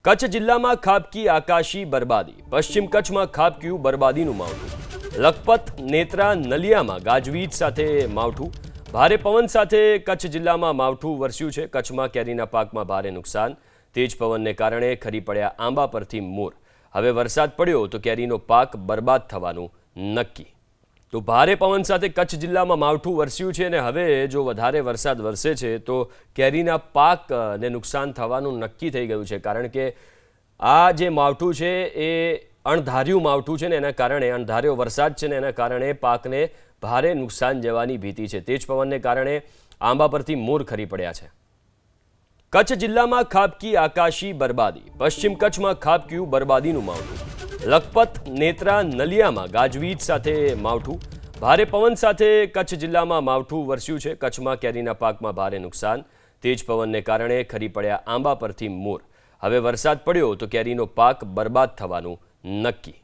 કચ્છ જિલ્લામાં ખાબકી આકાશી બરબાદી. પશ્ચિમ કચ્છમાં ખાબક્યું બરબાદીનું માવઠું. લખપત, નેત્રા, નલિયામાં ગાજવીજ સાથે માવઠું. ભારે પવન સાથે કચ્છ જિલ્લામાં માવઠું વરસ્યું છે. કચ્છમાં કેરીના પાકમાં ભારે નુકસાન. તેજ પવનને કારણે ખરી પડ્યા આંબા પરથી મોર. હવે વરસાદ પડ્યો તો કેરીનો પાક બરબાદ થવાનું નક્કી. તો ભારે પવન સાથે કચ્છ જિલ્લામાં માવઠું વરસ્યું છે અને હવે જો વધારે વરસાદ વરસે છે તો કેરીના પાકને નુકસાન થવાનું નક્કી થઈ ગયું છે. કારણ કે આ જે માવઠું છે એ અણધાર્યું માવઠું છે ને એના કારણે અણધાર્યો વરસાદ છે ને એના કારણે પાકને ભારે નુકસાન જવાની ભીતિ છે. તેજ પવનને કારણે આંબા પરથી મોર ખરી પડ્યા છે. કચ્છ જિલ્લામાં ખાબકી આકાશી બરબાદી. પશ્ચિમ કચ્છમાં ખાબક્યું બરબાદીનું માવઠું. લખપત, નેત્રા, નલિયામાં ગાજવીજ સાથે માવઠું. ભારે પવન સાથે કચ્છ જિલ્લામાં માવઠું વરસ્યું છે. કચ્છમાં કેરીના પાકમાં ભારે નુકસાન. તેજ પવનને કારણે ખરી પડ્યા આંબા પરથી મોર. હવે વરસાદ પડ્યો તો કેરીનો પાક બરબાદ થવાનું નક્કી.